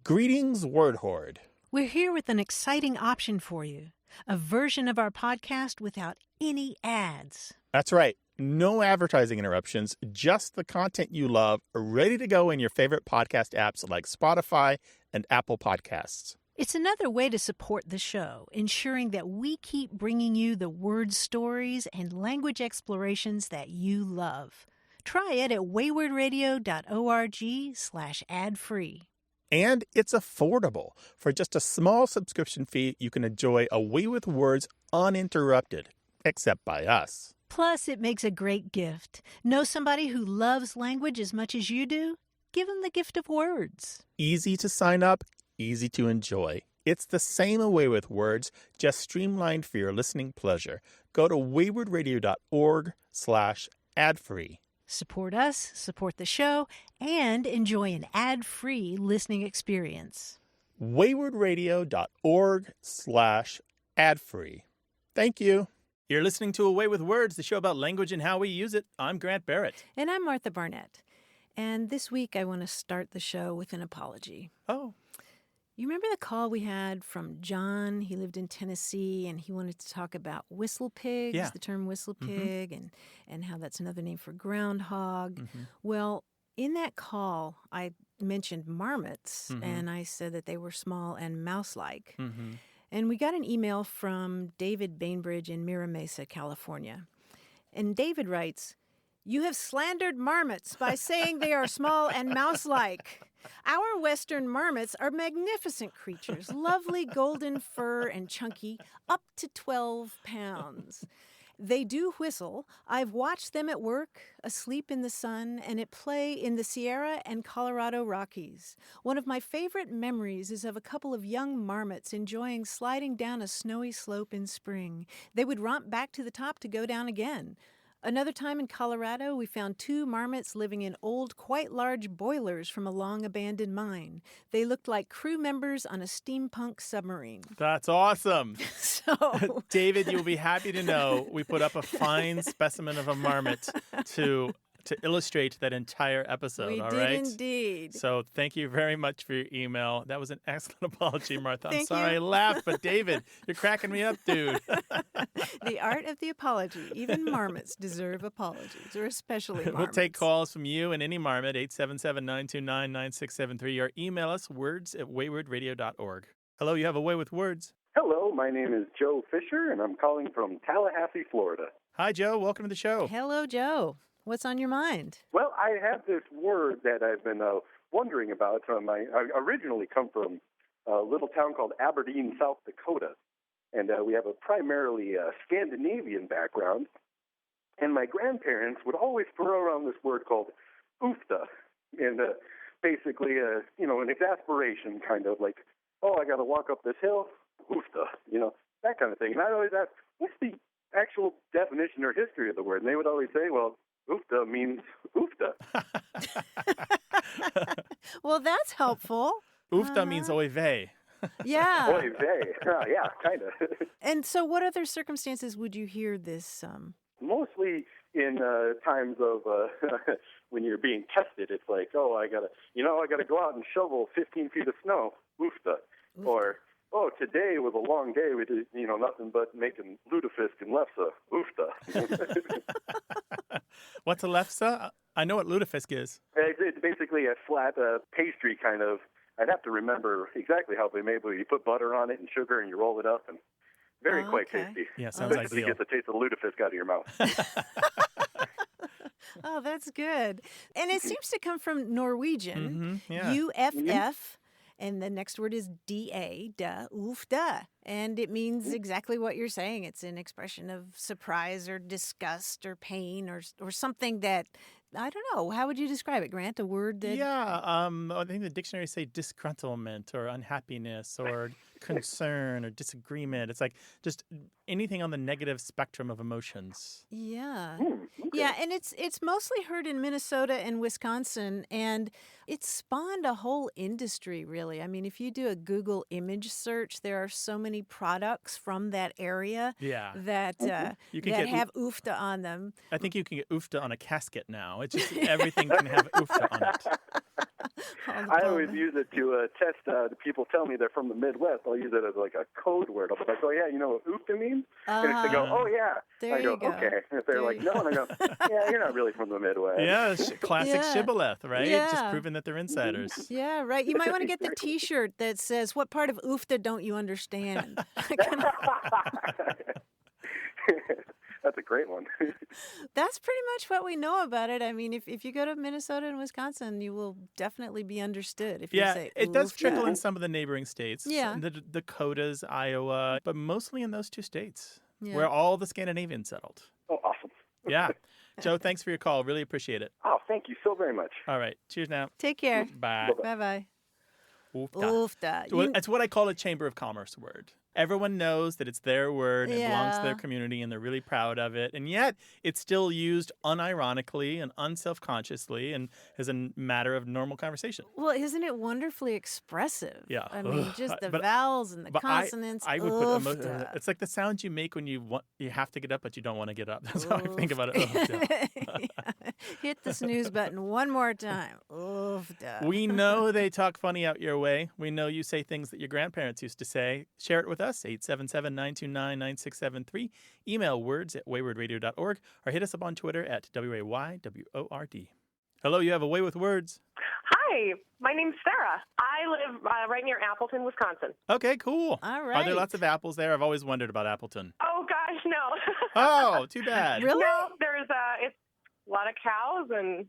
Greetings, Word Horde. We're here with an exciting option for you, a version of our podcast without any ads. That's right. No advertising interruptions, just the content you love, ready to go in your favorite podcast apps like Spotify and Apple Podcasts. It's another way to support the show, ensuring that we keep bringing you the word stories and language explorations that you love. Try it at waywardradio.org/ad-free. And it's affordable. For just a small subscription fee, you can enjoy A Way with Words uninterrupted, except by us. Plus, it makes a great gift. Know somebody who loves language as much as you do? Give them the gift of words. Easy to sign up, easy to enjoy. It's the same A Way with Words, just streamlined for your listening pleasure. Go to waywardradio.org/ad-free. Support us, support the show, and enjoy an ad-free listening experience. waywardradio.org/ad-free. Thank you. You're listening to A Way with Words, the show about language and how we use it. I'm Grant Barrett. And I'm Martha Barnett. And this week I want to start the show with an apology. Oh. You remember the call we had from John? He lived in Tennessee, and he wanted to talk about whistle pigs, the term whistle pig, and how that's another name for groundhog. Well, in that call, I mentioned marmots, and I said that they were small and mouse-like. And we got an email from David Bainbridge in Mira Mesa, California. And David writes, "You have slandered marmots by saying they are small and mouse-like. Our western marmots are magnificent creatures, lovely golden fur and chunky, up to 12 pounds. They do whistle. I've watched them at work, asleep in the sun, and at play in the Sierra and Colorado Rockies. One of my favorite memories is of a couple of young marmots enjoying sliding down a snowy slope in spring. They would romp back to the top to go down again. Another time in Colorado, we found 2 marmots living in old, quite large boilers from a long-abandoned mine. They looked like crew members on a steampunk submarine." That's awesome. So, David, you'll be happy to know we put up a fine specimen of a marmot to illustrate that entire episode, we all did right? indeed. So thank you very much for your email. That was an excellent apology, Martha. I'm Thank sorry you. I laughed, but David, you're cracking me up, dude. The art of the apology. Even marmots deserve apologies, or especially marmots. We'll take calls from you and any marmot, 877-929-9673, or email us words@waywardradio.org. Hello, you have A Way with Words. Hello, my name is Joe Fisher, and I'm calling from Tallahassee, Florida. Hi, Joe. Welcome to the show. Hello, Joe. What's on your mind? Well, I have this word that I've been wondering about. I originally come from a little town called Aberdeen, South Dakota, and we have a primarily Scandinavian background. And my grandparents would always throw around this word called oofta, and basically, an exasperation, kind of like, oh, I got to walk up this hill, oofta, that kind of thing. And I always ask, what's the actual definition or history of the word? And they would always say, well, oofta means oofta. Well, that's helpful. Oofta means oy vey. Yeah. Oy vey. Yeah, kind of. And so what other circumstances would you hear this? Mostly in times of when you're being tested. It's like, oh, I gotta go out and shovel 15 feet of snow. Oofta. Or, oh, today was a long day. We did, nothing but making lutefisk and lefse. Oofta. What's a lefse? I know what lutefisk is. It's basically a flat pastry kind of. I'd have to remember exactly how they made it, but you put butter on it and sugar and you roll it up, and quite tasty. Yeah, sounds Basically ideal. get the taste of the lutefisk out of your mouth. Oh, that's good. And it seems to come from Norwegian, yeah. UFF, and the next word is DA, da, oof, da. And it means exactly what you're saying. It's an expression of surprise or disgust or pain or something that, I don't know. How would you describe it, Grant? A word that... Yeah, I think the dictionaries say disgruntlement or unhappiness or concern or disagreement. It's like just anything on the negative spectrum of emotions. Yeah. Okay. Yeah, and it's mostly heard in Minnesota and Wisconsin, and it's spawned a whole industry, really. I mean, if you do a Google image search, there are so many products from that area that you can that have oofta on them. I think you can get oofta on a casket now. It's just everything can have oofta on it. I always use it to test people tell me they're from the Midwest. I'll use it as like a code word. I'll be like, oh, yeah, you know what oofta means? And if they go, oh, yeah. There I go, you go. okay. And if they're like, no, and I go, yeah, you're not really from the Midwest. Yeah, classic shibboleth, right? Yeah. Just proving that they're insiders. Yeah, right. You might want to get the T-shirt that says, what part of oofta don't you understand? That's a great one. That's pretty much what we know about it. I mean, if you go to Minnesota and Wisconsin, you will definitely be understood if you say it does oofta. trickle in some of the neighboring states. Yeah. The Dakotas, Iowa, but mostly in those two states Yeah. where all the Scandinavians settled. Oh, awesome. Yeah. Joe, thanks for your call. Really appreciate it. Oh, thank you so very much. All right. Cheers now. Take care. Bye. Bye-bye. Oofta. Oofta. Well, that's what I call a Chamber of Commerce word. Everyone knows that it's their word, it belongs to their community, and they're really proud of it. And yet, it's still used unironically and unselfconsciously and as a matter of normal conversation. Well, isn't it wonderfully expressive? Yeah. I mean, just the vowels and the consonants. I would Oofta. it's like the sounds you make when you have to get up, but you don't want to get up. That's how I think about it. Yeah. Hit the snooze button one more time. Oofta. We know they talk funny out your way. We know you say things that your grandparents used to say. Share it with us, 877-929-9673. Email words@waywordradio.org or hit us up on Twitter at WAYWORD. Hello, you have a way with words. Hi, my name's Sarah. I live right near Appleton, Wisconsin. Okay, cool. All right. Are there lots of apples there? I've always wondered about Appleton. Oh, gosh, no. Oh, too bad. Really? No, there's it's a lot of cows and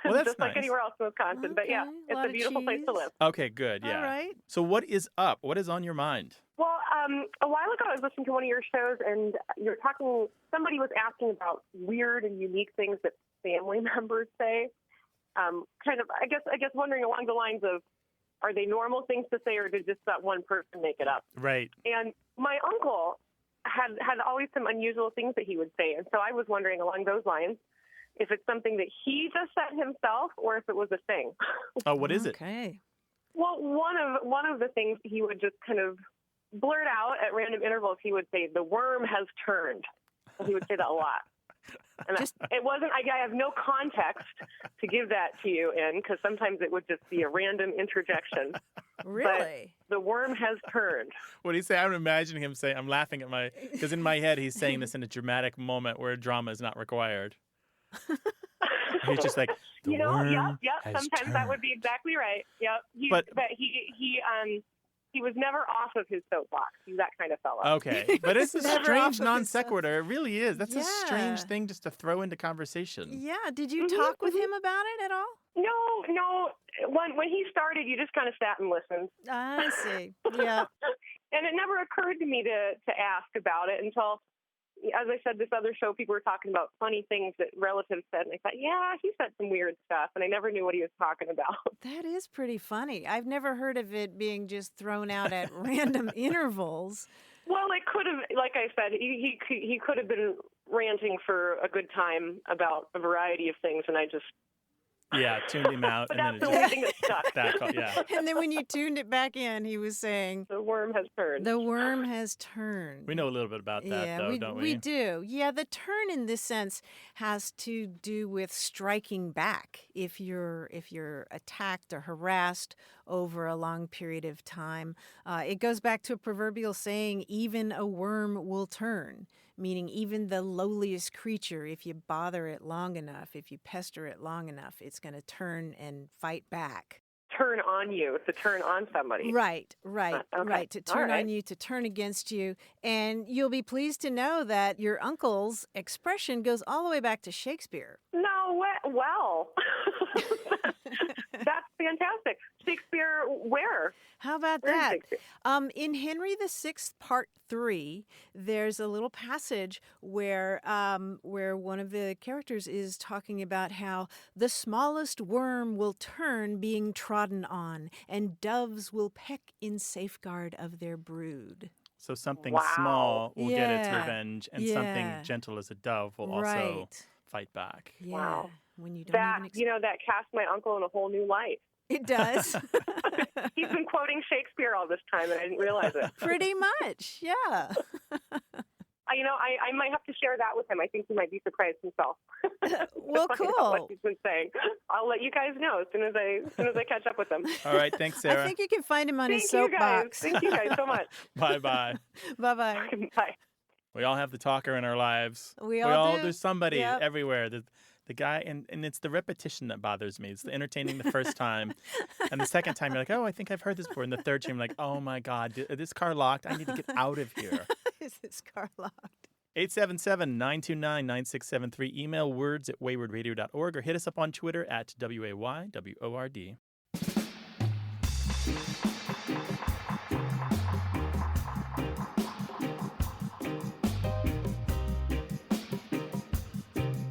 Well, that's just like nice. anywhere else in Wisconsin. But yeah, Okay, it's lot a of beautiful place to cheese. live. Okay, good. Yeah. All right. So what is up? What is on your mind? Well, a while ago I was listening to one of your shows and you were talking, somebody was asking about weird and unique things that family members say. Kind of, I guess wondering along the lines of, are they normal things to say or did just that one person make it up? Right. And my uncle had always some unusual things that he would say. And so I was wondering along those lines if it's something that he just said himself or if it was a thing. Oh, what is it? Okay. Well, one of the things he would just kind of blurt out at random intervals, he would say, the worm has turned. And he would say that a lot. And it wasn't, I have no context to give that to you in, because sometimes it would just be a random interjection. Really? But the worm has turned. What do you say? I'm imagining him saying, I'm laughing at because in my head he's saying this in a dramatic moment where drama is not required. He's just like, the worm yep. has Sometimes turned. that would be exactly right. Yep. But he was never off of his soapbox. He's that kind of fellow. Okay, but it's a Never strange off of non his sequitur. It really is. That's a strange Yeah. thing just to throw into conversation. Yeah. Did you talk with him about it at all? No. When he started, you just kind of sat and listened. I see. Yeah. And it never occurred to me to ask about it until, as I said, this other show, people were talking about funny things that relatives said. And I thought, yeah, he said some weird stuff. And I never knew what he was talking about. That is pretty funny. I've never heard of it being just thrown out at random intervals. Well, it could have, like I said, he could have been ranting for a good time about a variety of things. And I just... Yeah, tuned him out. But and that's the then it only thing that stuck. yeah. And then when you tuned it back in, he was saying, The worm has turned. the worm has turned. We know a little bit about that, though, don't we? We do. Yeah, the turn in this sense has to do with striking back. If you're attacked or harassed over a long period of time, it goes back to a proverbial saying, even a worm will turn. Meaning even the lowliest creature, if you bother it long enough, if you pester it long enough, it's going to turn and fight back. Turn on you, to turn on somebody. Right. Okay. Right. To turn All right. on you, to turn against you. And you'll be pleased to know that your uncle's expression goes all the way back to Shakespeare. No, well, that's fantastic. Shakespeare, where? How about Where is that? Shakespeare? In Henry VI, Part 3, there's a little passage where one of the characters is talking about how the smallest worm will turn being trodden on, and doves will peck in safeguard of their brood. So something Wow. small will get its Yeah. revenge, and Yeah. something gentle as a dove will also Right. fight back. Yeah. Wow. When you don't That, even expect that cast my uncle in a whole new light. it does. He's been quoting Shakespeare all this time, and I didn't realize it. Pretty much, yeah. I might have to share that with him. I think he might be surprised himself. Well, Find out cool. what he's been saying. I'll let you guys know as soon as I catch up with him. All right, thanks, Sarah. I think you can find him on his Thank soapbox. Thank you guys so much. Bye-bye. Bye-bye. Bye. We all have the talker in our lives. We all do. There's somebody Yep. everywhere. The guy, and it's the repetition that bothers me. It's the entertaining the first time. And the second time, you're like, oh, I think I've heard this before. And the third time, you're like, oh, my God, is this car locked? I need to get out of here. Is this car locked? 877-929-9673. Email words@waywardradio.org or hit us up on Twitter at WAYWORD.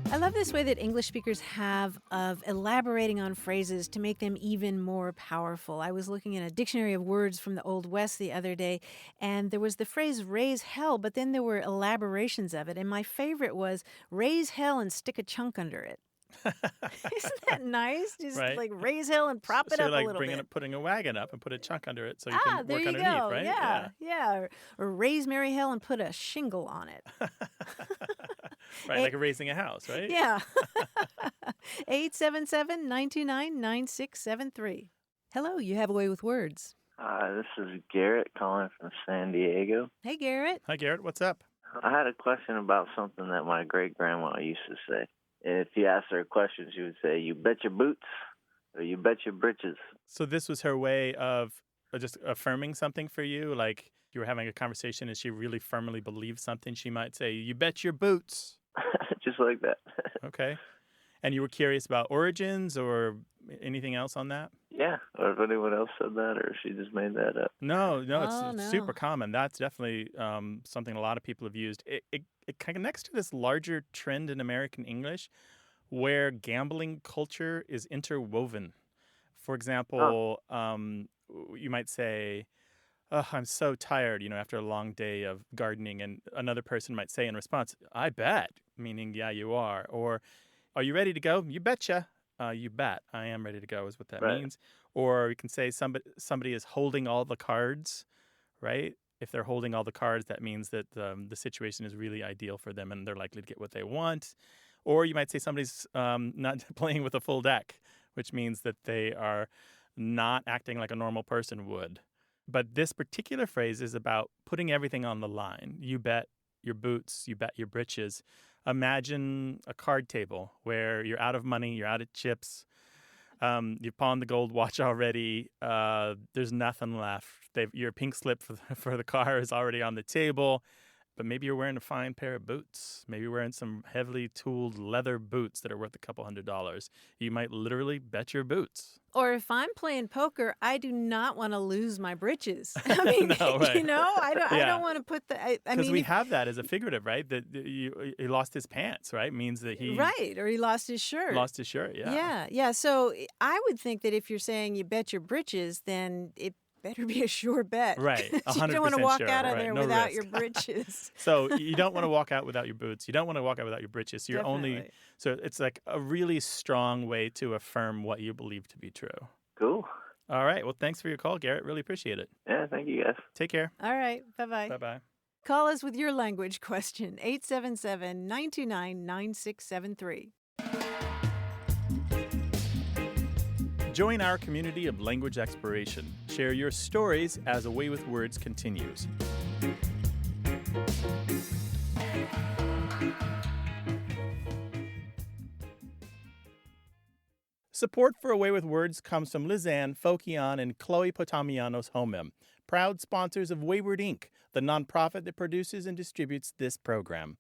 I love this way that English speakers have of elaborating on phrases to make them even more powerful. I was looking in a dictionary of words from the Old West the other day, and there was the phrase raise hell, but then there were elaborations of it. And my favorite was raise hell and stick a chunk under it. Isn't that nice? Just Right. like raise hell and prop it So up you're a little bit. putting a wagon up and put a chunk under it so you can There work you underneath, go. right? Yeah. Or raise Mary hell and put a shingle on it. Right, like raising a house, right? Yeah. 877-929-9673. Hello, you have a way with words. This is Garrett calling from San Diego. Hey, Garrett. Hi, Garrett. What's up? I had a question about something that my great-grandma used to say. If you asked her a question, she would say, you bet your boots or you bet your britches. So this was her way of just affirming something for you? Like you were having a conversation and she really firmly believed something, she might say, you bet your boots. Just like that. Okay. And you were curious about origins or anything else on that? Yeah, or if anyone else said that or she just made that up. No, Oh, it's no. super common. That's definitely something a lot of people have used. It connects to this larger trend in American English where gambling culture is interwoven. For example, you might say, oh, I'm so tired, after a long day of gardening. And another person might say in response, I bet, meaning, yeah, you are. Or, are you ready to go? You betcha. You bet. I am ready to go is what that means. Or you can say somebody is holding all the cards, right? If they're holding all the cards, that means that the situation is really ideal for them and they're likely to get what they want. Or you might say somebody's not playing with a full deck, which means that they are not acting like a normal person would. But this particular phrase is about putting everything on the line. You bet your boots, you bet your britches. Imagine a card table where you're out of money, you're out of chips. You've pawned the gold watch already. There's nothing left. Your pink slip for the car is already on the table. But maybe you're wearing a fine pair of boots. Maybe you're wearing some heavily tooled leather boots that are worth a couple $100. You might literally bet your boots. Or if I'm playing poker, I do not want to lose my britches. I mean, No, right. I don't want to put the. I Because mean, we have that as a figurative, right? That he lost his pants, right? Means that he or he lost his shirt. lost his shirt. Yeah. Yeah. So I would think that if you're saying you bet your britches, then it better be a sure bet. Right, 100% You don't want to walk sure, out of right, there no without risk. your britches. So you don't want to walk out without your boots. You don't want to walk out without your britches. So Definitely. So it's like a really strong way to affirm what you believe to be true. Cool. All right. Well, thanks for your call, Garrett. Really appreciate it. Yeah, thank you guys. Take care. All right. Bye-bye. Bye-bye. Call us with your language question, 877-929-9673. Join our community of language exploration. Share your stories as A Way with Words continues. Support for A Way with Words comes from Lizanne Fokian and Chloe Potamianos Homem, proud sponsors of Wayward Inc., the nonprofit that produces and distributes this program.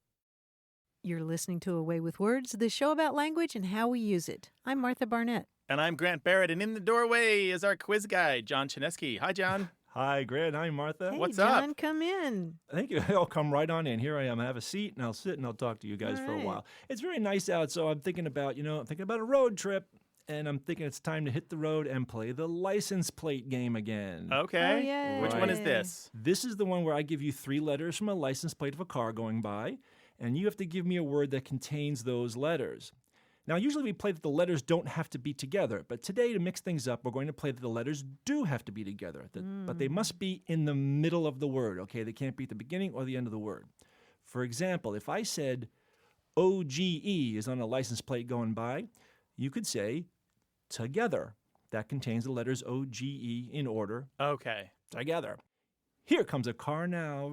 You're listening to A Way with Words, the show about language and how we use it. I'm Martha Barnett. And I'm Grant Barrett, and in the doorway is our quiz guy, John Chinesky. Hi, John. Hi, Grant. Hi, Martha. Hey, What's John, up? come in. Thank you. I'll come right on in. Here I am. I have a seat, and I'll sit, and I'll talk to you guys All for a right. while. It's very nice out, so I'm thinking about, a road trip, and I'm thinking it's time to hit the road and play the license plate game again. Okay. Oh, yay. Which one is this? This is the one where I give you 3 letters from a license plate of a car going by, and you have to give me a word that contains those letters. Now, usually we play that the letters don't have to be together, but today, to mix things up, we're going to play that the letters do have to be together, but they must be in the middle of the word, okay? They can't be at the beginning or the end of the word. For example, if I said OGE is on a license plate going by, you could say together. That contains the letters OGE in order. Okay. Together. Here comes a car now.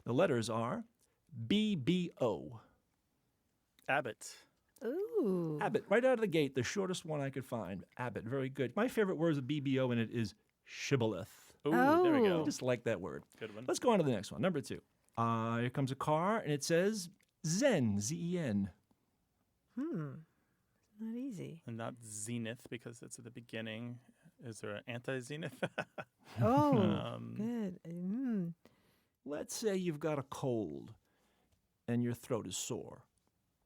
The letters are BBO. Abbott. Ooh. Abbott, right out of the gate, the shortest one I could find. Abbott, very good. My favorite word with BBO in it is shibboleth. Ooh, there we I go. just like that word. Good one. Let's go on to the next one. Number 2. Here comes a car, and it says Zen, Z-E-N. Not easy. And not zenith because it's at the beginning. Is there an anti-zenith? Oh, good. Let's say you've got a cold, and your throat is sore.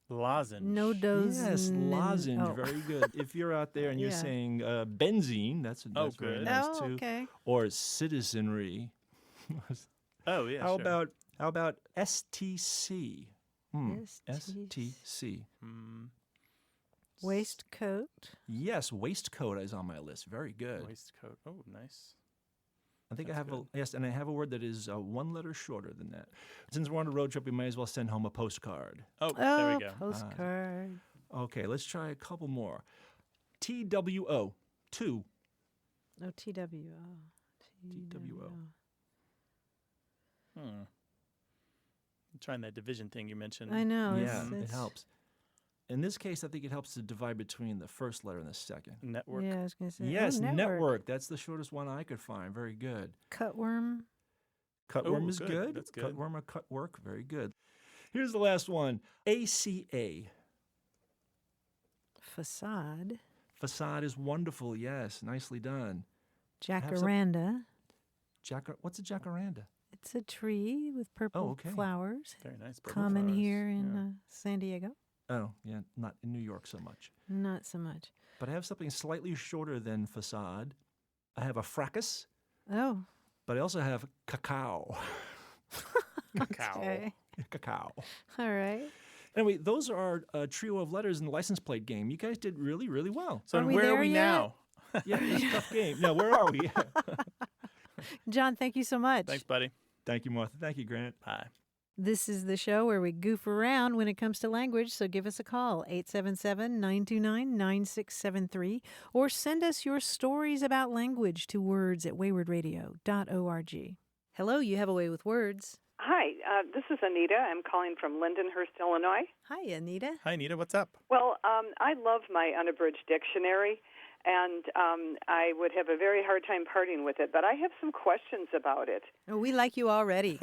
Lozenge. No dose. Yes, lozenge, Oh. very good. If you're out there and you're Yeah. saying benzene, that's very good. nice Oh, too. okay. Or citizenry. Oh, yeah, How sure. about STC? STC. STC. Waistcoat. Yes, waistcoat is on my list. Very good. Waistcoat. Oh, nice. I think That's I have good. and I have a word that is one letter shorter than that. Since we're on a road trip, we might as well send home a postcard. Oh, there we go. Postcard. Okay, let's try a couple more. TWO. 2. Oh, TWO. TWO. I'm trying that division thing you mentioned. I know. Yeah, it's, it helps. In this case, I think it helps to divide between the first letter and the second. Network. Yeah, I was going to say. Yes, oh, network. That's the shortest one I could find. Very good. Cutworm. Cutworm Oh, is good. good. That's good. Cutworm or cutwork. Very good. Here's the last one. ACA. Facade. Facade is wonderful. Yes, nicely done. Jacaranda. What's a jacaranda? It's a tree with purple okay. flowers. Very nice. Purple Common flowers. here in Yeah. San Diego. Oh, yeah, not in New York so much. Not so much. But I have something slightly shorter than facade. I have a fracas, Oh. but I also have cacao. Cacao. Okay. Cacao. All right. Anyway, those are a trio of letters in the license plate game. You guys did really, really well. So Are we where there are we yet? now? Yeah, it's a tough game. Now, where are we? John, thank you so much. Thanks, buddy. Thank you, Martha. Thank you, Grant. Bye. This is the show where we goof around when it comes to language, so give us a call, 877-929-9673, or send us your stories about language to words@waywardradio.org. Hello, you have a way with words. Hi, this is Anita. I'm calling from Lindenhurst, Illinois. Hi, Anita. Hi, Anita. What's up? Well, I love my unabridged dictionary, and I would have a very hard time parting with it, but I have some questions about it. Oh, we like you already.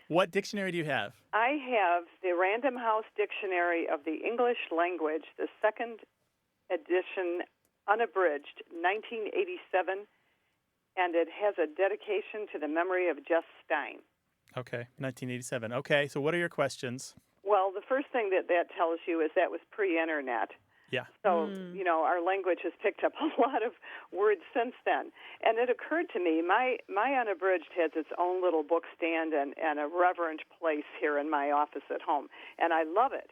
What dictionary do you have? I have the Random House Dictionary of the English Language, the second edition, unabridged, 1987, and it has a dedication to the memory of Jess Stein. Okay, 1987. Okay, so what are your questions? Well, the first thing that tells you is that was pre-internet. Yeah. So, our language has picked up a lot of words since then. And it occurred to me, my unabridged has its own little book stand and a reverent place here in my office at home. And I love it.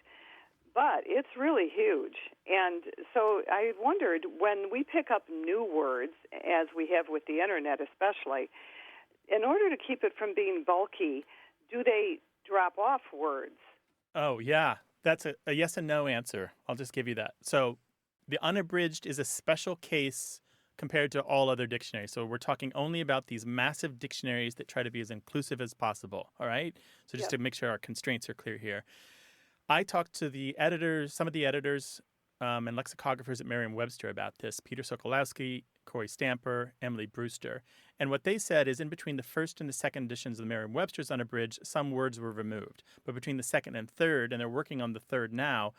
But it's really huge. And so I wondered, when we pick up new words, as we have with the internet especially, in order to keep it from being bulky, do they drop off words? Oh, yeah. That's a yes and no answer. I'll just give you that. So the unabridged is a special case compared to all other dictionaries. So we're talking only about these massive dictionaries that try to be as inclusive as possible. All right? So just to make sure our constraints are clear here. I talked to the editors, some of the editors and lexicographers at Merriam-Webster about this, Peter Sokolowski, Corey Stamper, Emily Brewster. And what they said is in between the first and the second editions of the Merriam-Webster's unabridged, some words were removed. But between the second and third, and they're working on the third now,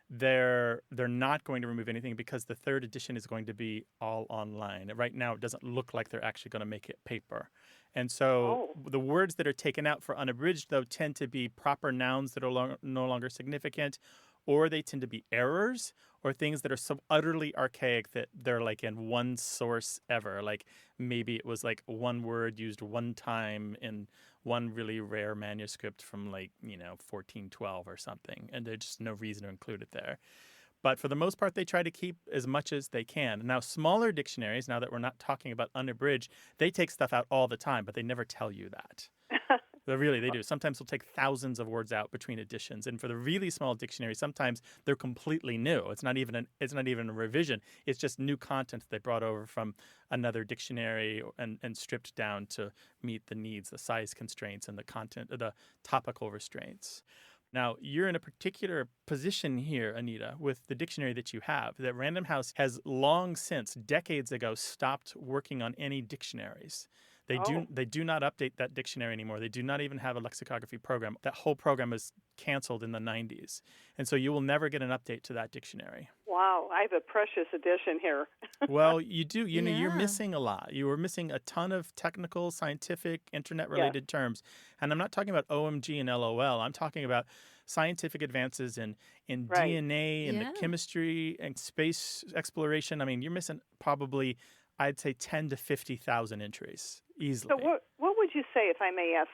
they're not going to remove anything because the third edition is going to be all online. Right now, it doesn't look like they're actually going to make it paper. And so the words that are taken out for unabridged, though, tend to be proper nouns that are no longer significant, or they tend to be errors or things that are so utterly archaic that they're like in one source ever. Like maybe it was like one word used one time in one really rare manuscript from 1412 or something. And there's just no reason to include it there. But for the most part, they try to keep as much as they can. Now, smaller dictionaries, now that we're not talking about unabridged, they take stuff out all the time, but they never tell you that. They do. Sometimes they'll take thousands of words out between editions, and for the really small dictionaries, sometimes they're completely new. It's not even a revision. It's just new content they brought over from another dictionary and stripped down to meet the needs, the size constraints, and the topical restraints. Now, you're in a particular position here, Anita, with the dictionary that you have, that Random House has long since, decades ago, stopped working on any dictionaries. They do not update that dictionary anymore. They do not even have a lexicography program. That whole program was canceled in the 90s. And so you will never get an update to that dictionary. Wow, I have a precious addition here. Well, you do. You're missing a lot. You were missing a ton of technical, scientific, internet-related terms. And I'm not talking about OMG and LOL. I'm talking about scientific advances in DNA and the chemistry and space exploration. I mean, you're missing probably, I'd say, 10 to 50,000 entries easily. So what would you say, if I may ask,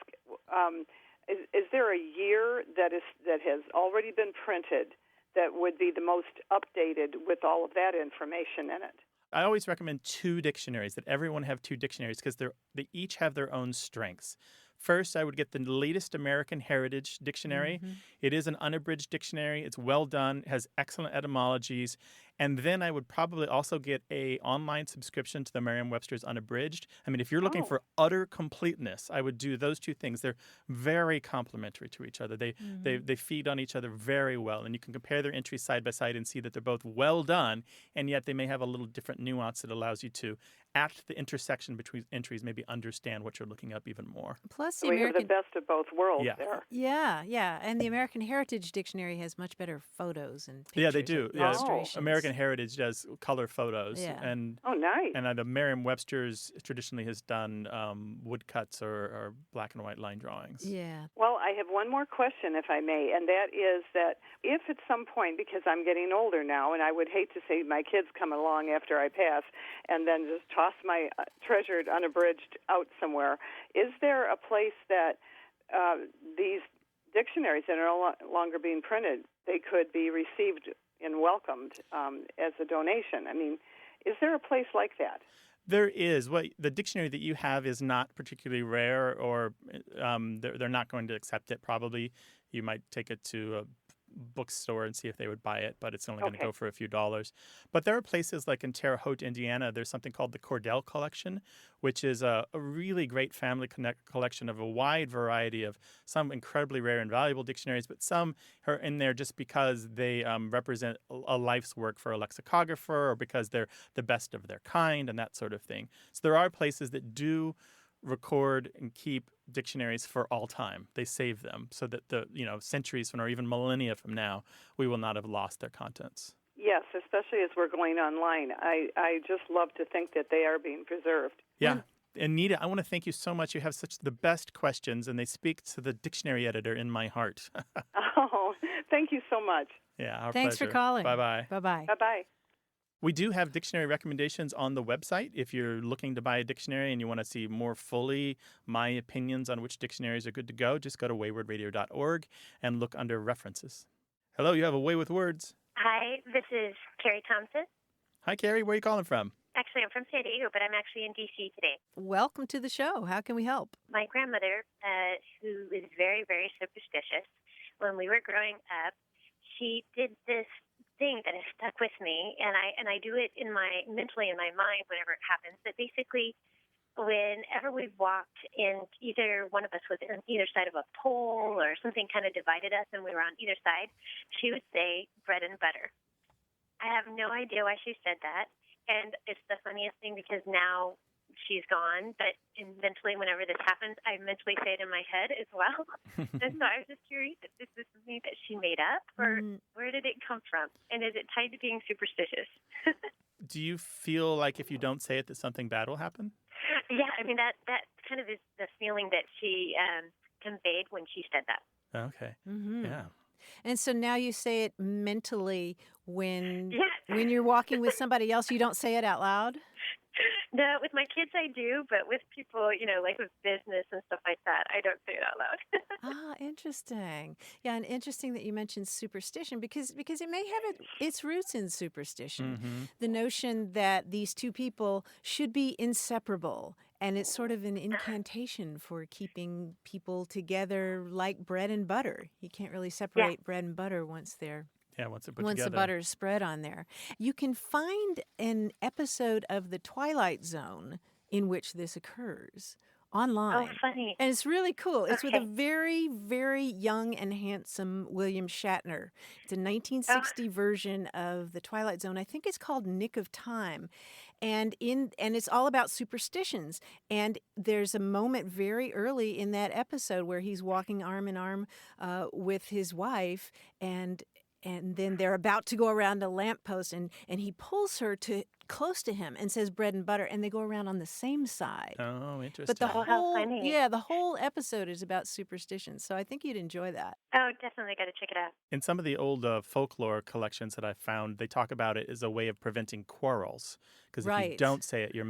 is there a year that has already been printed that would be the most updated with all of that information in it? I always recommend 2 dictionaries, that everyone have 2 dictionaries, because they each have their own strengths. First, I would get the latest American Heritage Dictionary. Mm-hmm. It is an unabridged dictionary. It's well done, has excellent etymologies. And then I would probably also get a online subscription to the Merriam-Webster's Unabridged. I mean, if you're looking for utter completeness, I would do those 2 things. They're very complementary to each other. They feed on each other very well. And you can compare their entries side by side and see that they're both well done, and yet they may have a little different nuance that allows you to, at the intersection between entries, maybe understand what you're looking up even more. Plus, we have the best of both worlds there. Yeah. And the American Heritage Dictionary has much better photos and pictures. Yeah, they do. Illustrations. American Heritage does color photos. Yeah. And, nice. And the Merriam-Webster's traditionally has done woodcuts or black and white line drawings. Yeah. Well, I have one more question, if I may, and that is that if at some point, because I'm getting older now, and I would hate to see my kids come along after I pass and then just toss my treasured unabridged out somewhere, is there a place that these dictionaries that are no longer being printed, they could be received and welcomed as a donation? I mean, is there a place like that? There is. The dictionary that you have is not particularly rare, or they're not going to accept it probably. You might take it to a bookstore and see if they would buy it, but it's only going to go for a few dollars. But there are places like in Terre Haute, Indiana, there's something called the Cordell Collection, which is a really great family collection of a wide variety of some incredibly rare and valuable dictionaries, but some are in there just because they represent a life's work for a lexicographer, or because they're the best of their kind and that sort of thing. So there are places that do record and keep dictionaries for all time. They save them so that centuries from, or even millennia from now, we will not have lost their contents. Yes, especially as we're going online. I just love to think that they are being preserved. Yeah. Anita, I want to thank you so much. You have such the best questions, and they speak to the dictionary editor in my heart. Oh, thank you so much. Yeah, our Thanks pleasure. for calling. Bye-bye. Bye-bye. Bye-bye. We do have dictionary recommendations on the website. If you're looking to buy a dictionary and you want to see more fully my opinions on which dictionaries are good to go, just go to waywardradio.org and look under references. Hello, you have a Way with Words. Hi, this is Carrie Thompson. Hi, Carrie. Where are you calling from? Actually, I'm from San Diego, but I'm actually in D.C. today. Welcome to the show. How can we help? My grandmother, who is very, very superstitious, when we were growing up, she did this thing that has stuck with me, and I do it mentally in my mind whenever it happens. That basically, whenever we walked in, either one of us was on either side of a pole or something kind of divided us, and we were on either side, she would say bread and butter. I have no idea why she said that, and it's the funniest thing because now she's gone, but mentally, whenever this happens, I mentally say it in my head as well. And so I was just curious if this is something that she made up, or where did it come from? And is it tied to being superstitious? Do you feel like if you don't say it that something bad will happen? Yeah, I mean, that kind of is the feeling that she conveyed when she said that. Okay. Mm-hmm. Yeah. And so now you say it mentally when you're walking with somebody else, you don't say it out loud? No, with my kids I do, but with people, like with business and stuff like that, I don't say it out loud. Interesting. Yeah, and interesting that you mentioned superstition because it may have its roots in superstition. Mm-hmm. The notion that these two people should be inseparable, and it's sort of an incantation for keeping people together like bread and butter. You can't really separate bread and butter once they're once they're put once together. the butter is spread on there. You can find an episode of The Twilight Zone in which this occurs online. Oh, funny. And it's really cool. It's with a Okay. very, very young and handsome William Shatner. It's a 1960 version of The Twilight Zone. I think it's called Nick of Time. And it's all about superstitions. And there's a moment very early in that episode where he's walking arm in arm with his wife, and then they're about to go around a lamppost, and he pulls her close to him and says bread and butter, and they go around on the same side. Oh, interesting. But the how funny. the whole episode is about superstitions, so I think you'd enjoy that. Oh, definitely got to check it out. In some of the old folklore collections that I've found, they talk about it as a way of preventing quarrels. Because if you don't say it, you're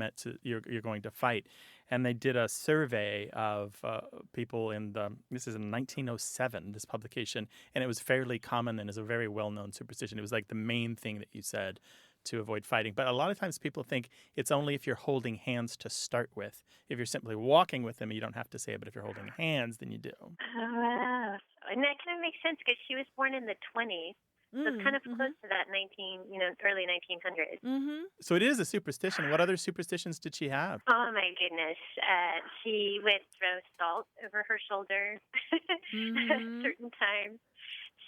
going to fight. And they did a survey of people this is in 1907, this publication, and it was fairly common and is a very well-known superstition. It was like the main thing that you said to avoid fighting. But a lot of times people think it's only if you're holding hands to start with. If you're simply walking with them, you don't have to say it, but if you're holding hands, then you do. Oh, wow. And that kind of makes sense because she was born in the 20s. So it's kind of close to that early 1900s. Mm-hmm. So it is a superstition. What other superstitions did she have? Oh, my goodness. She would throw salt over her shoulder at certain times.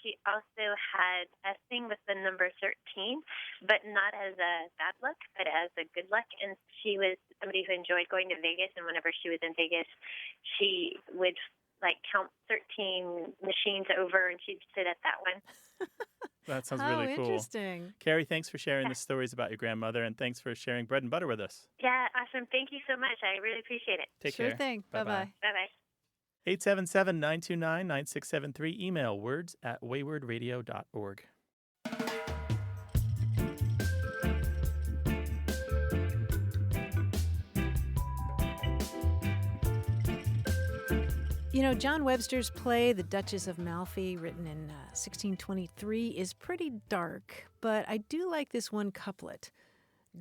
She also had a thing with the number 13, but not as a bad luck, but as a good luck. And she was somebody who enjoyed going to Vegas, and whenever she was in Vegas, she would count 13 machines over, and she'd sit at that one. That sounds really cool. Interesting. Carrie, thanks for sharing the stories about your grandmother, and thanks for sharing bread and butter with us. Yeah, awesome. Thank you so much. I really appreciate it. Take care. Sure thing. Bye-bye. Bye-bye. 877-929-9673. Email words@waywardradio.org. John Webster's play, The Duchess of Malfi, written in 1623, is pretty dark, but I do like this one couplet.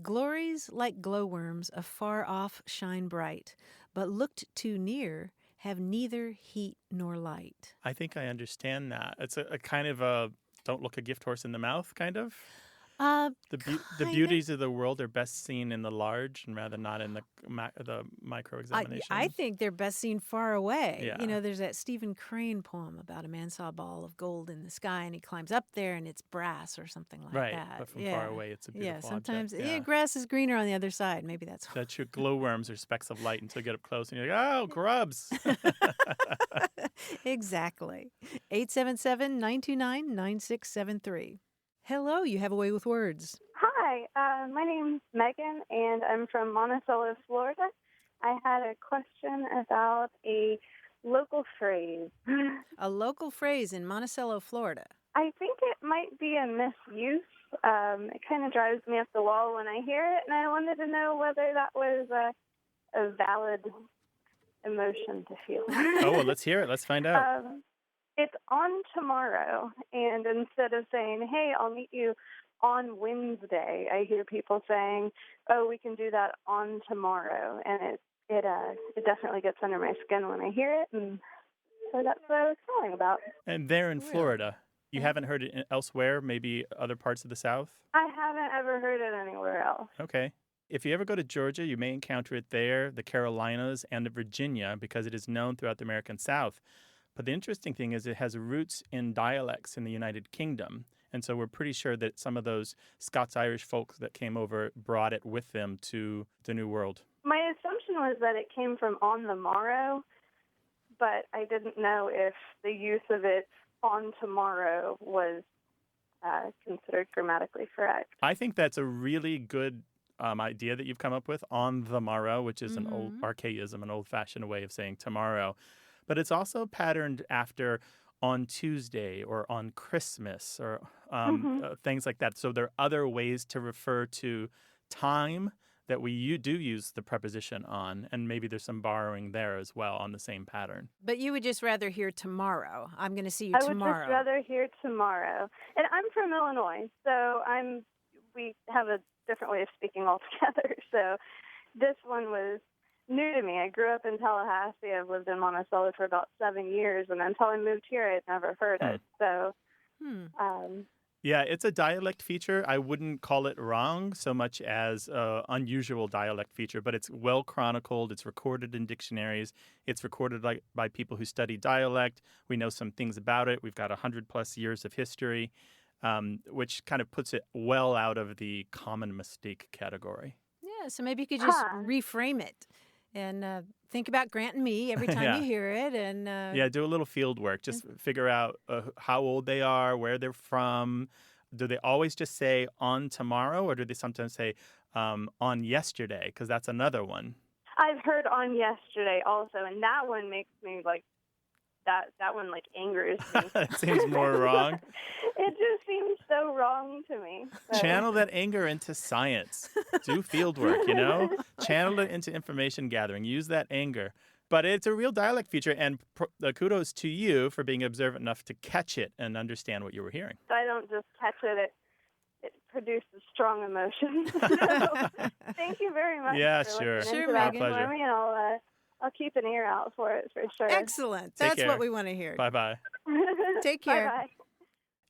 Glories like glowworms afar off shine bright, but looked too near have neither heat nor light. I think I understand that. It's a kind of a don't look a gift horse in the mouth, kind of. The beauties of the world are best seen in the large and rather not in the micro examination. I think they're best seen far away. Yeah. There's that Stephen Crane poem about a man saw a ball of gold in the sky and he climbs up there and it's brass or something like that. Right, but from far away it's a beautiful sometimes object. Grass is greener on the other side. Maybe that's That's your glowworms or specks of light until you get up close and you're like, oh, grubs. Exactly. 877-929-9673. Hello, you have a way with words. Hi, my name's Megan, and I'm from Monticello, Florida. I had a question about a local phrase. A local phrase in Monticello, Florida. I think it might be a misuse. It kind of drives me up the wall when I hear it, and I wanted to know whether that was a valid emotion to feel. Oh, well, let's hear it. Let's find out. It's on tomorrow, and instead of saying, hey, I'll meet you on Wednesday, I hear people saying, oh, we can do that on tomorrow, and it definitely gets under my skin when I hear it, and so that's what I was calling about. And there in Florida, you haven't heard it elsewhere, maybe other parts of the South? I haven't ever heard it anywhere else. Okay. If you ever go to Georgia, you may encounter it there, the Carolinas, and Virginia, because it is known throughout the American South. But the interesting thing is it has roots in dialects in the United Kingdom. And so we're pretty sure that some of those Scots-Irish folks that came over brought it with them to the New World. My assumption was that it came from on the morrow, but I didn't know if the use of it on tomorrow was considered grammatically correct. I think that's a really good idea that you've come up with, on the morrow, which is an old archaism, an old-fashioned way of saying tomorrow. But it's also patterned after on Tuesday or on Christmas or things like that. So there are other ways to refer to time that we do use the preposition on, and maybe there's some borrowing there as well on the same pattern. But you would just rather hear tomorrow. I'm going to see you I tomorrow. would just rather hear tomorrow. And I'm from Illinois, so we have a different way of speaking altogether. So this one was new to me. I grew up in Tallahassee. I've lived in Monticello for about 7 years, and until I moved here, I'd never heard it. So, yeah, it's a dialect feature. I wouldn't call it wrong so much as an unusual dialect feature, but it's well chronicled. It's recorded in dictionaries. It's recorded by people who study dialect. We know some things about it. We've got 100+ years of history, which kind of puts it well out of the common mistake category. Yeah, so maybe you could just reframe it and think about Grant and me every time you hear it. And do a little field work. Just figure out how old they are, where they're from. Do they always just say on tomorrow, or do they sometimes say on yesterday? Because that's another one. I've heard on yesterday also, and that one makes me that one angers me. It seems more wrong. It just seems so wrong to me. So. Channel that anger into science. Do field work, Channel it into information gathering. Use that anger. But it's a real dialect feature, and kudos to you for being observant enough to catch it and understand what you were hearing. I don't just catch it. It produces strong emotions. So, thank you very much. Yeah, for sure. Sure, Megan. For me, and I'll keep an ear out for it for sure. Excellent. That's what we want to hear. Bye-bye. Take care. Bye-bye.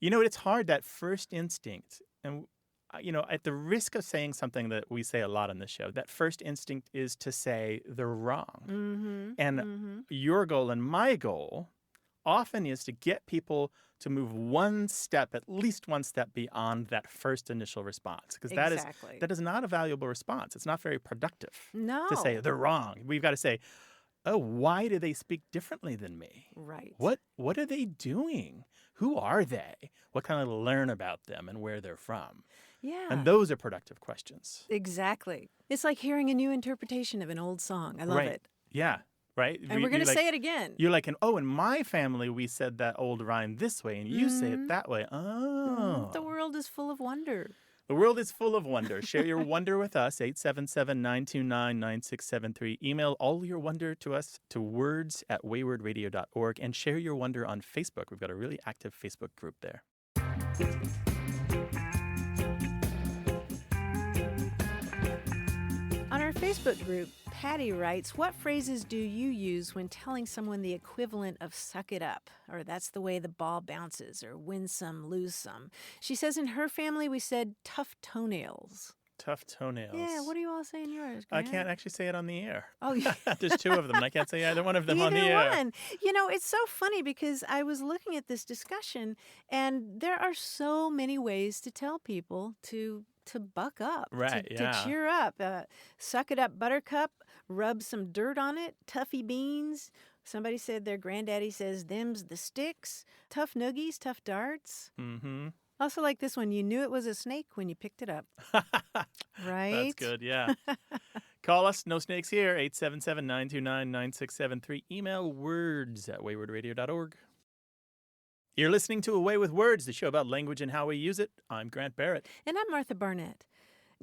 It's hard, that first instinct. And, at the risk of saying something that we say a lot on this show, that first instinct is to say they're wrong. Mm-hmm. And your goal and my goal often is to get people to move at least one step beyond that first initial response. Because that is not a valuable response. It's not very productive to say they're wrong. We've got to say, oh, why do they speak differently than me? Right. What are they doing? Who are they? What can I learn about them and where they're from? Yeah. And those are productive questions. Exactly. It's like hearing a new interpretation of an old song. I love it. Yeah. Right? And we're going to say it again. You're like, in my family, we said that old rhyme this way, and you say it that way. Oh. The world is full of wonder. The world is full of wonder. Share your wonder with us, 877-929-9673. Email all your wonder to us to words@waywardradio.org, and share your wonder on Facebook. We've got a really active Facebook group there. On our Facebook group, Patty writes, what phrases do you use when telling someone the equivalent of suck it up, or that's the way the ball bounces, or win some, lose some? She says in her family we said tough toenails. Tough toenails. Yeah, what do you all say in yours, I Grant? can't actually say it on the air. Oh, yeah. There's two of them, and I can't say either one of them on the air. Either one. It's so funny because I was looking at this discussion, and there are so many ways to tell people to buck up, to cheer up. Suck it up, buttercup, rub some dirt on it, toughy beans. Somebody said their granddaddy says, them's the sticks, tough noogies, tough darts. Mm-hmm. Also like this one, you knew it was a snake when you picked it up. Right? That's good, yeah. Call us, no snakes here, 877-929-9673. Email words@waywardradio.org. You're listening to Away with Words, the show about language and how we use it. I'm Grant Barrett. And I'm Martha Barnett.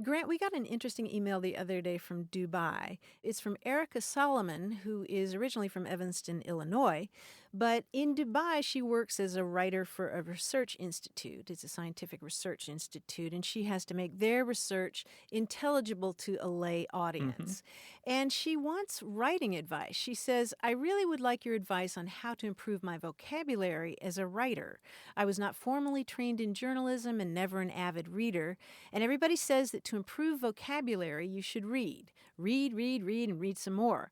Grant, we got an interesting email the other day from Dubai. It's from Erica Solomon, who is originally from Evanston, Illinois. But in Dubai, she works as a writer for a research institute. It's a scientific research institute, and she has to make their research intelligible to a lay audience. And she wants writing advice. She says, I really would like your advice on how to improve my vocabulary as a writer. I was not formally trained in journalism and never an avid reader. And everybody says that to improve vocabulary, you should read. Read, and read some more.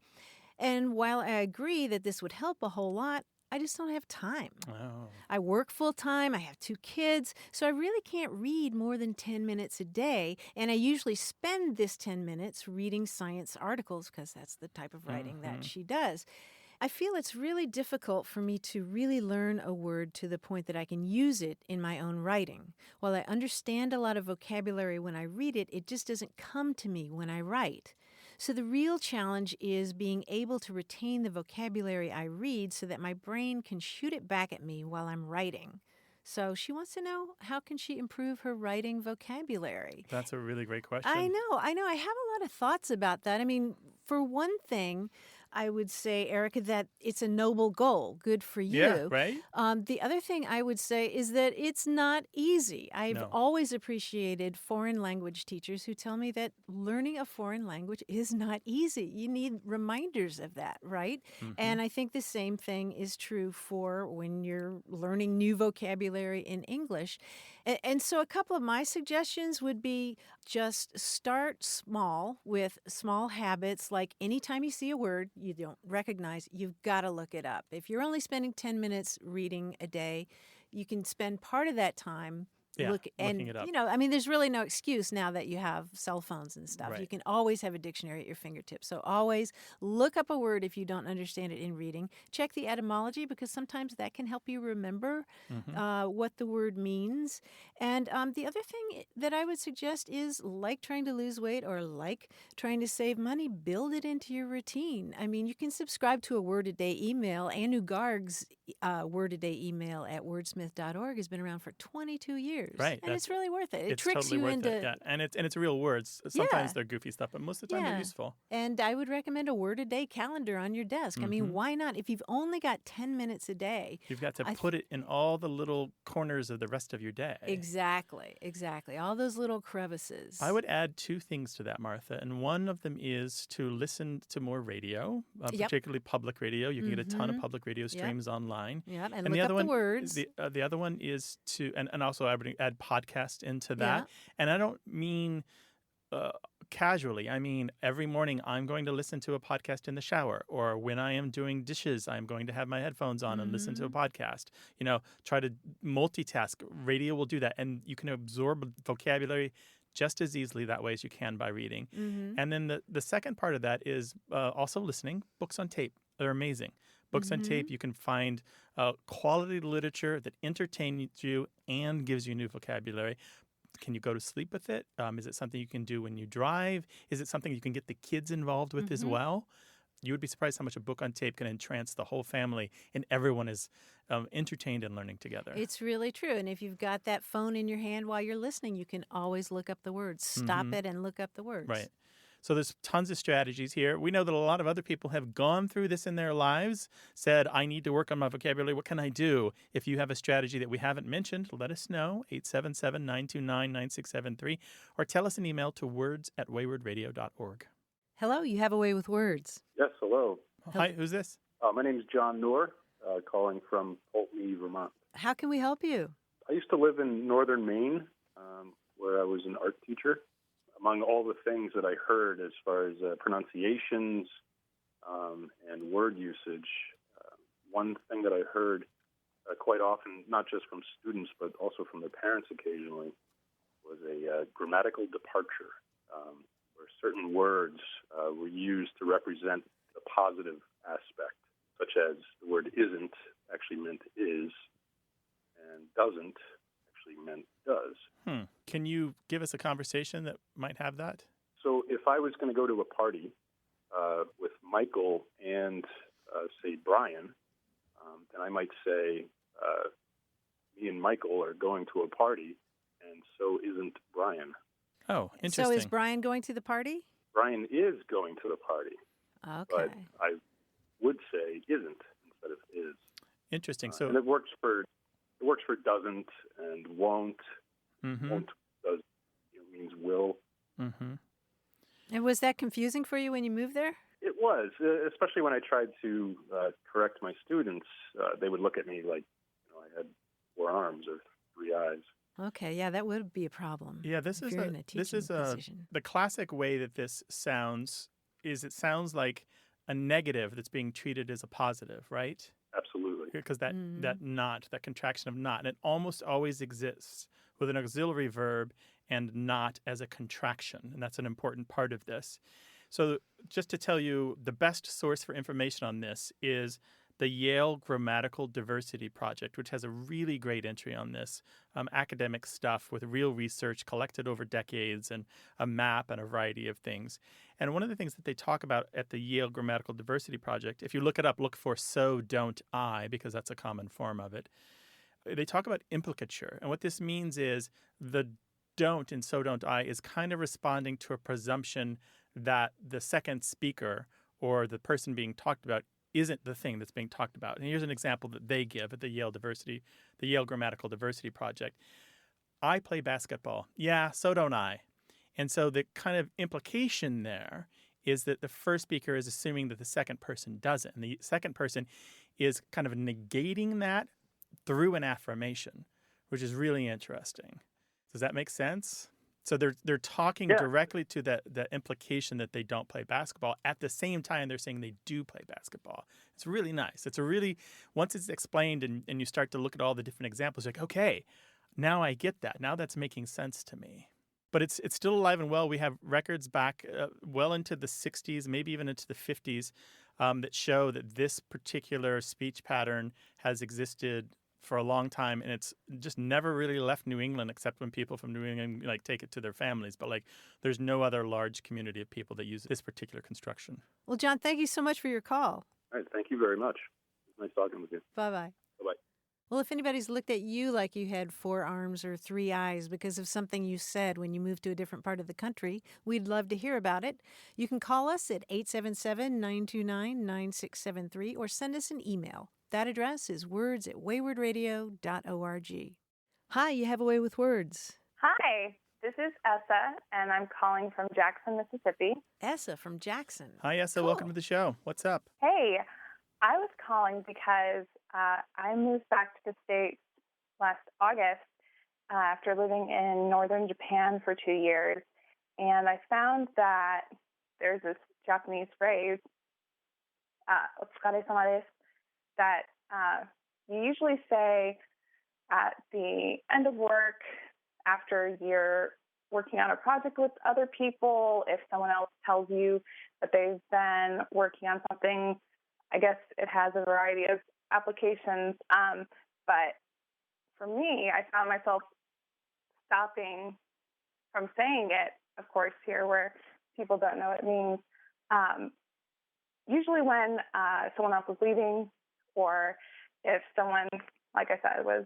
And while I agree that this would help a whole lot, I just don't have time. Oh. I work full time, I have 2 kids, so I really can't read more than 10 minutes a day, and I usually spend this 10 minutes reading science articles because that's the type of writing that she does. I feel it's really difficult for me to really learn a word to the point that I can use it in my own writing. While I understand a lot of vocabulary when I read it, it just doesn't come to me when I write. So the real challenge is being able to retain the vocabulary I read so that my brain can shoot it back at me while I'm writing. So she wants to know, how can she improve her writing vocabulary? That's a really great question. I know. I have a lot of thoughts about that. I mean, for one thing, I would say, Erica, that it's a noble goal. Good for you. Yeah, right? The other thing I would say is that it's not easy. I've always appreciated foreign language teachers who tell me that learning a foreign language is not easy. You need reminders of that, right? Mm-hmm. And I think the same thing is true for when you're learning new vocabulary in English. And so a couple of my suggestions would be just start small with small habits, like anytime you see a word you don't recognize, you've got to look it up. If you're only spending 10 minutes reading a day, you can spend part of that time looking it up. There's really no excuse now that you have cell phones and stuff. Right. You can always have a dictionary at your fingertips. So always look up a word if you don't understand it in reading. Check the etymology, because sometimes that can help you remember what the word means. And the other thing that I would suggest is, like trying to lose weight or like trying to save money, build it into your routine. I mean, you can subscribe to a Word-A-Day email. Anu Garg's Word-A-Day email at wordsmith.org has been around for 22 years. Right. And it's really worth it. It it's tricks totally you worth into it. Yeah. And it's real words. Sometimes they're goofy stuff, but most of the time they're useful. And I would recommend a Word-A-Day calendar on your desk. I mean, why not? If you've only got 10 minutes a day, you've got to put it in all the little corners of the rest of your day. Exactly. All those little crevices. I would add two things to that, Martha. And one of them is to listen to more radio, particularly public radio. You can get a ton of public radio streams online. Yep, and look up the words. The other one is to, and also I would add podcast into that. And I don't mean casually. I mean, every morning I'm going to listen to a podcast in the shower, or when I am doing dishes, I'm going to have my headphones on and listen to a podcast. Try to multitask. Radio will do that. And you can absorb vocabulary just as easily that way as you can by reading. And then the second part of that is also listening. Books on tape. They're amazing. Books on tape, you can find quality literature that entertains you and gives you new vocabulary. Can you go to sleep with it? Is it something you can do when you drive? Is it something you can get the kids involved with as well? You would be surprised how much a book on tape can entrance the whole family, and everyone is entertained and learning together. It's really true. And if you've got that phone in your hand while you're listening, you can always look up the words. Stop it and look up the words. Right. So there's tons of strategies here. We know that a lot of other people have gone through this in their lives, said, I need to work on my vocabulary. What can I do? If you have a strategy that we haven't mentioned, let us know, 877-929-9673, or tell us an email to words@waywardradio.org. Hello, you have a way with words. Yes, hello. Hi, who's this? My name is John Noor, calling from Pulteney, Vermont. How can we help you? I used to live in northern Maine, where I was an art teacher. Among all the things that I heard as far as pronunciations and word usage, one thing that I heard quite often, not just from students but also from their parents occasionally, was a grammatical departure, where certain words were used to represent a positive aspect, such as the word isn't actually meant is, and doesn't actually meant does. Can you give us a conversation that might have that? So if I was going to go to a party with Michael and, say, Brian, then I might say, me and Michael are going to a party, and so isn't Brian. Oh, interesting. So is Brian going to the party? Brian is going to the party. Okay. But I would say isn't instead of is. Interesting. And it works for doesn't and won't. Won't does means will. And was that confusing for you when you moved there? It was, especially when I tried to correct my students. They would look at me like I had 4 arms or 3 eyes. Okay, yeah, that would be a problem. Yeah, this is the classic way that this sounds is it sounds like a negative that's being treated as a positive, right? Absolutely. Because that contraction of not, and it almost always exists with an auxiliary verb and not as a contraction, and that's an important part of this. So just to tell you, the best source for information on this is the Yale Grammatical Diversity Project, which has a really great entry on this, academic stuff with real research collected over decades and a map and a variety of things. And one of the things that they talk about at the Yale Grammatical Diversity Project, if you look it up, look for so don't I, because that's a common form of it. They talk about implicature. And what this means is the don't and so don't I is kind of responding to a presumption that the second speaker or the person being talked about isn't the thing that's being talked about. And here's an example that they give at the Yale Grammatical Diversity Project. I play basketball. Yeah, so don't I. And so the kind of implication there is that the first speaker is assuming that the second person doesn't. And the second person is kind of negating that through an affirmation, which is really interesting. Does that make sense? So they're talking directly to the implication that they don't play basketball. At the same time, they're saying they do play basketball. It's really nice. Once it's explained and you start to look at all the different examples, you're like, okay, now I get that. Now that's making sense to me. But it's still alive and well. We have records back well into the 60s, maybe even into the 50s, that show that this particular speech pattern has existed for a long time, and it's just never really left New England except when people from New England take it to their families. But there's no other large community of people that use this particular construction. Well, John, thank you so much for your call. All right, thank you very much. Nice talking with you. Bye-bye. Bye-bye. Well, if anybody's looked at you like you had 4 arms or 3 eyes because of something you said when you moved to a different part of the country, we'd love to hear about it. You can call us at 877-929-9673 or send us an email. That address is words@waywardradio.org. Hi, you have a way with words. Hi, this is Essa, and I'm calling from Jackson, Mississippi. Essa from Jackson. Hi, Essa. Cool. Welcome to the show. What's up? Hey, I was calling because I moved back to the States last August after living in northern Japan for 2 years, and I found that there's this Japanese phrase, otsukare-sama desu, that you usually say at the end of work after you're working on a project with other people. If someone else tells you that they've been working on something, I guess it has a variety of applications. But for me, I found myself stopping from saying it, of course, here where people don't know what it means. Usually when someone else was leaving, or if someone, like I said, was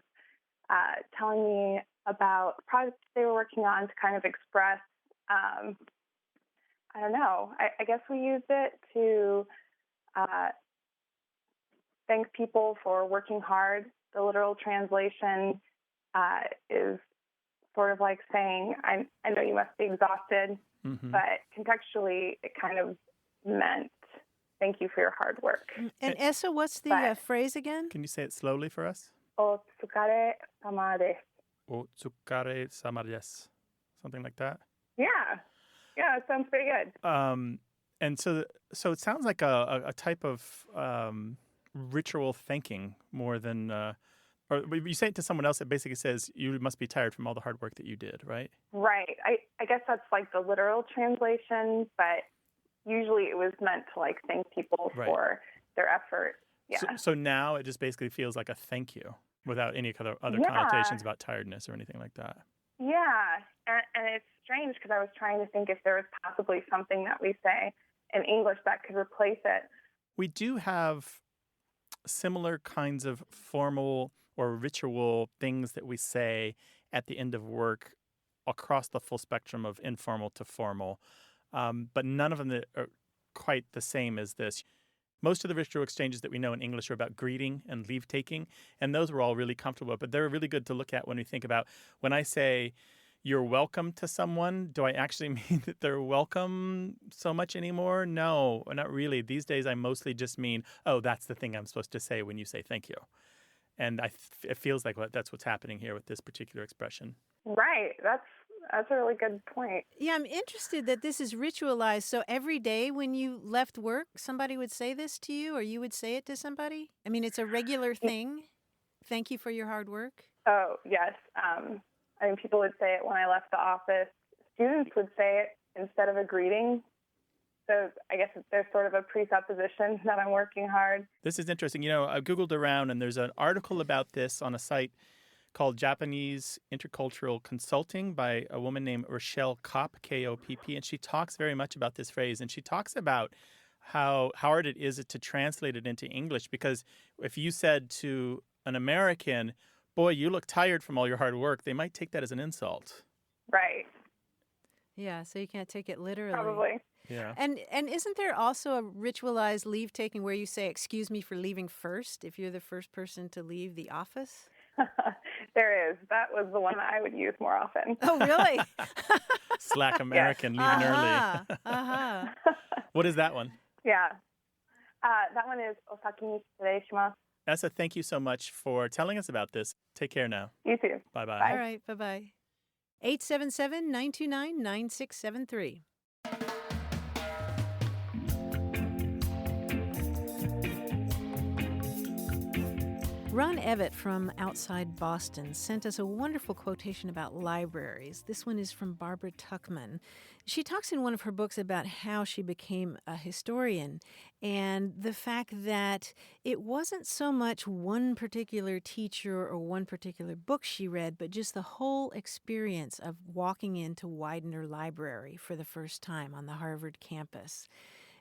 telling me about projects they were working on to kind of express, I don't know, I guess we used it to thank people for working hard. The literal translation is sort of like saying, I know you must be exhausted, but contextually it kind of meant thank you for your hard work. And Essa, what's the phrase again? Can you say it slowly for us? Otsukare-sama desu. Otsukare-sama desu. Something like that? Yeah, it sounds pretty good. And so it sounds like a type of ritual thanking more than, or you say it to someone else that basically says you must be tired from all the hard work that you did, right? Right. I guess that's like the literal translation, but usually it was meant to thank people for their effort. Yeah. So now it just basically feels like a thank you without any other connotations about tiredness or anything like that. Yeah. And it's strange because I was trying to think if there was possibly something that we say in English that could replace it. We do have similar kinds of formal or ritual things that we say at the end of work across the full spectrum of informal to formal. But none of them that are quite the same as this. Most of the ritual exchanges that we know in English are about greeting and leave-taking, and those we're all really comfortable with. But they're really good to look at when we think about, when I say you're welcome to someone, do I actually mean that they're welcome so much anymore? No, not really. These days I mostly just mean, oh, that's the thing I'm supposed to say when you say thank you. And it feels like that's what's happening here with this particular expression. Right. That's a really good point. Yeah, I'm interested that this is ritualized. So every day when you left work, somebody would say this to you, or you would say it to somebody? I mean, it's a regular thing. Thank you for your hard work. Oh, yes. I mean, people would say it when I left the office. Students would say it instead of a greeting. So I guess there's sort of a presupposition that I'm working hard. This is interesting. You know, I Googled around, and there's an article about this on a site called Japanese Intercultural Consulting by a woman named Rochelle Kopp, K-O-P-P, and she talks very much about this phrase, and she talks about how hard it is to translate it into English, because if you said to an American, boy, you look tired from all your hard work, they might take that as an insult. Right. Yeah, so you can't take it literally. Probably. Yeah. And isn't there also a ritualized leave taking where you say, excuse me for leaving first, if you're the first person to leave the office? There is. That was the one I would use more often. Oh, really? Slack American, leaving early. What is that one? Yeah. That one is Osaki Shirei Essa, thank you so much for telling us about this. Take care now. You too. Bye-bye. Bye. All right, bye-bye. 877-929-9673. Ron Evett from outside Boston sent us a wonderful quotation about libraries. This one is from Barbara Tuckman. She talks in one of her books about how she became a historian and the fact that it wasn't so much one particular teacher or one particular book she read, but just the whole experience of walking into Widener Library for the first time on the Harvard campus.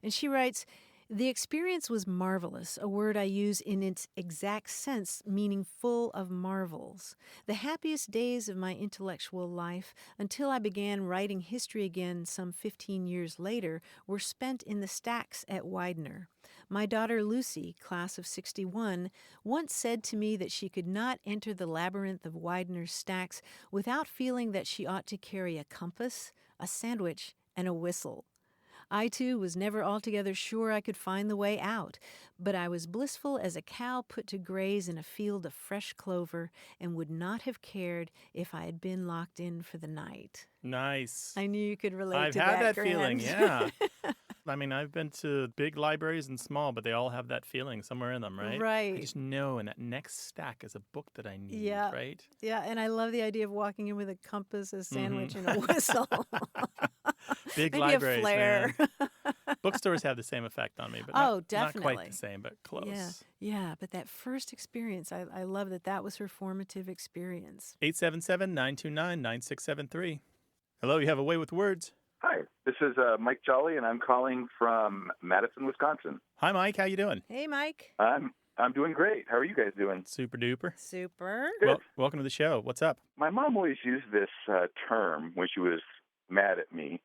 And she writes, "The experience was marvelous, a word I use in its exact sense, meaning full of marvels. The happiest days of my intellectual life, until I began writing history again some 15 years later, were spent in the stacks at Widener. My daughter Lucy, class of 61, once said to me that she could not enter the labyrinth of Widener's stacks without feeling that she ought to carry a compass, a sandwich, and a whistle. I, too, was never altogether sure I could find the way out, but I was blissful as a cow put to graze in a field of fresh clover and would not have cared if I had been locked in for the night." Nice. I knew you could relate I've to had that Grant. feeling, yeah. I mean, I've been to big libraries and small, but they all have that feeling somewhere in them, right? Right. I just know in that next stack is a book that I need, Yeah. right? Yeah, and I love the idea of walking in with a compass, a sandwich, and a whistle. Big Maybe libraries, a flare. man. Bookstores have the same effect on me, but not definitely. quite the same, but close. Yeah, but that first experience, I love that was her formative experience. 877-929-9673. Hello, you have a way with words. Hi, this is Mike Jolly, and I'm calling from Madison, Wisconsin. Hi, Mike. How you doing? Hey, Mike. I'm doing great. How are you guys doing? Super duper. Super. Good. Welcome to the show. What's up? My mom always used this term when she was mad at me,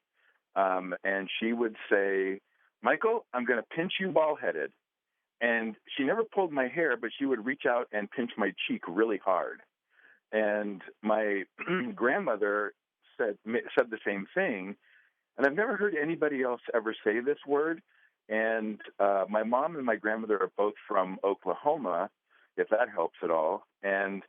and she would say, "Michael, I'm going to pinch you bald-headed." And she never pulled my hair, but she would reach out and pinch my cheek really hard. And my grandmother said the same thing. And I've never heard anybody else ever say this word. And my mom and my grandmother are both from Oklahoma, if that helps at all. And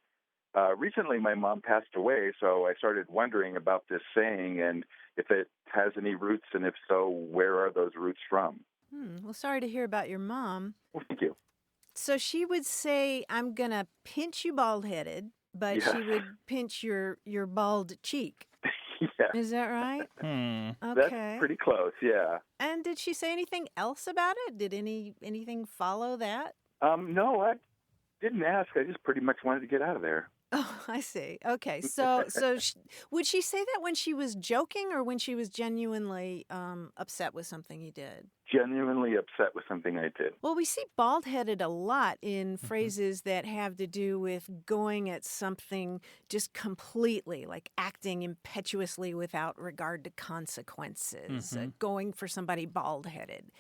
recently my mom passed away, so I started wondering about this saying and if it has any roots, and if so, where are those roots from? Well, sorry to hear about your mom. Well, thank you. So she would say, "I'm going to pinch you bald-headed," but she would pinch your bald cheek. Yeah. Is that right? Okay. That's pretty close, yeah. And did she say anything else about it? Did anything follow that? No, I didn't ask. I just pretty much wanted to get out of there. Oh, I see. Okay. So would she say that when she was joking or when she was genuinely upset with something you did? Genuinely upset with something I did. Well, we see bald-headed a lot in phrases that have to do with going at something just completely, like acting impetuously without regard to consequences, going for somebody bald-headed,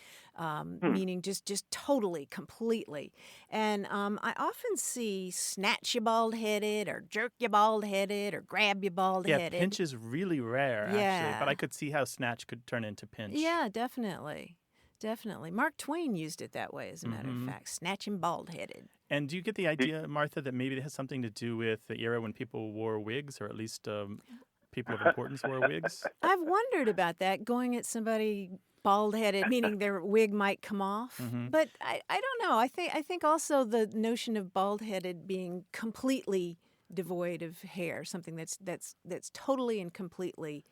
meaning just totally, completely. And I often see snatch you bald-headed or jerk you bald-headed or grab you bald-headed. Yeah, pinch is really rare, actually, but I could see how snatch could turn into pinch. Yeah, definitely. Definitely. Mark Twain used it that way, as a matter of fact, snatch him bald-headed. And do you get the idea, Martha, that maybe it has something to do with the era when people wore wigs, or at least people of importance wore wigs? I've wondered about that, going at somebody bald-headed, meaning their wig might come off. But I don't know. I think also the notion of bald-headed being completely devoid of hair, something that's totally and completely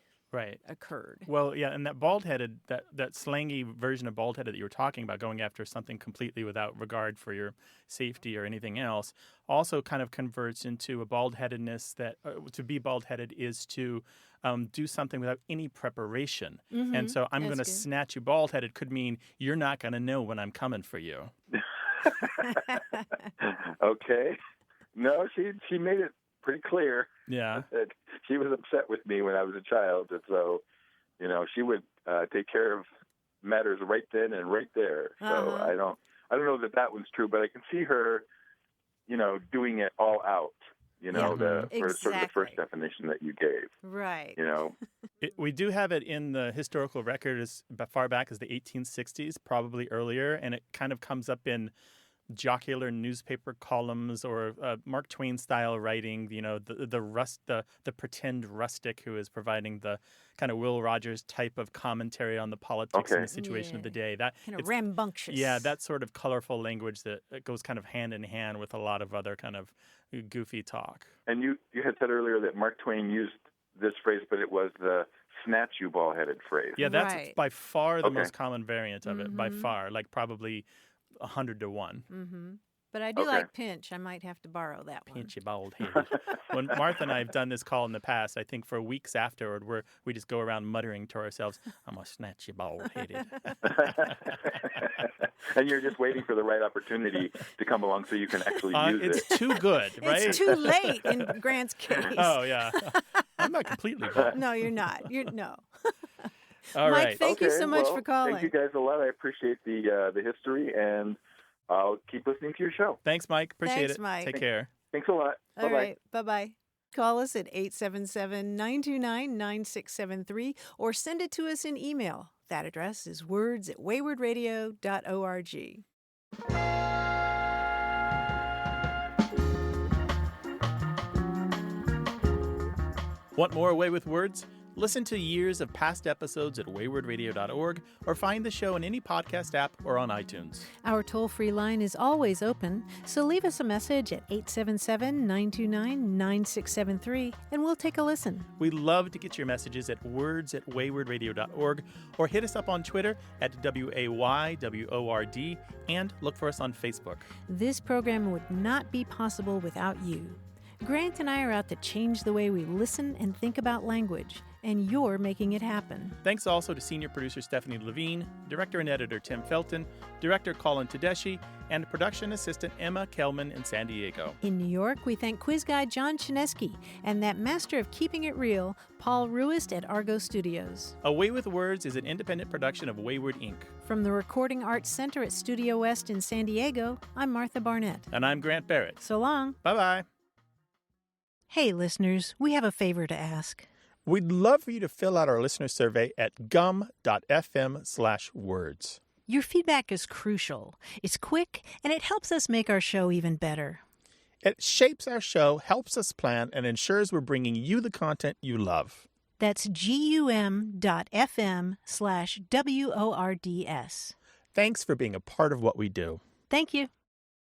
occurred. Well, yeah, and that bald-headed, that slangy version of bald-headed that you were talking about, going after something completely without regard for your safety or anything else, also kind of converts into a bald-headedness that to be bald-headed is to do something without any preparation. And so I'm going to snatch you bald-headed could mean you're not going to know when I'm coming for you. Okay. No, she made it pretty clear. Yeah. That she was upset with me when I was a child, and so, she would take care of matters right then and right there. So I don't know that one's true, but I can see her, doing it all out. Exactly. Sort of the first definition that you gave. Right. We do have it in the historical record as far back as the 1860s, probably earlier, and it kind of comes up in jocular newspaper columns or Mark Twain style writing. The pretend rustic who is providing the kind of Will Rogers type of commentary on the politics and the situation of the day. That kind of rambunctious. Yeah, that sort of colorful language that goes kind of hand in hand with a lot of other kind of goofy talk. And you had said earlier that Mark Twain used this phrase, but it was the snatch you ball-headed phrase. Yeah, that's by far the most common variant of it, by far, like probably 100 to 1. Mm-hmm. But I do like pinch. I might have to borrow that one. Pinch you bald-headed. When Martha and I have done this call in the past, I think for weeks afterward, we just go around muttering to ourselves, I'm going to snatch you bald-headed. And you're just waiting for the right opportunity to come along so you can actually use it. It's too good, right? It's too late in Grant's case. Oh, yeah. I'm not completely bald. No, you're not. No. All Mike, right. thank you so much for calling. Thank you guys a lot. I appreciate the history, and I'll keep listening to your show. Thanks, Mike. Appreciate it. Mike. Take care. Thanks a lot. All right. Bye-bye. Call us at 877-929-9673 or send it to us in email. That address is words@waywardradio.org. Want more Away with Words? Listen to years of past episodes at waywardradio.org or find the show in any podcast app or on iTunes. Our toll-free line is always open, so leave us a message at 877-929-9673 and we'll take a listen. We'd love to get your messages at words@waywardradio.org or hit us up on Twitter at WAYWORD and look for us on Facebook. This program would not be possible without you. Grant and I are out to change the way we listen and think about language, and you're making it happen. Thanks also to senior producer Stephanie Levine, director and editor Tim Felton, director Colin Tedeschi, and production assistant Emma Kelman in San Diego. In New York, we thank quiz guy John Chinesky and that master of keeping it real, Paul Ruist at Argo Studios. Away with Words is an independent production of Wayward Inc. From the Recording Arts Center at Studio West in San Diego, I'm Martha Barnett. And I'm Grant Barrett. So long. Bye-bye. Hey, listeners, we have a favor to ask. We'd love for you to fill out our listener survey at gum.fm/words. Your feedback is crucial. It's quick, and it helps us make our show even better. It shapes our show, helps us plan, and ensures we're bringing you the content you love. That's gum.fm/WORDS. Thanks for being a part of what we do. Thank you.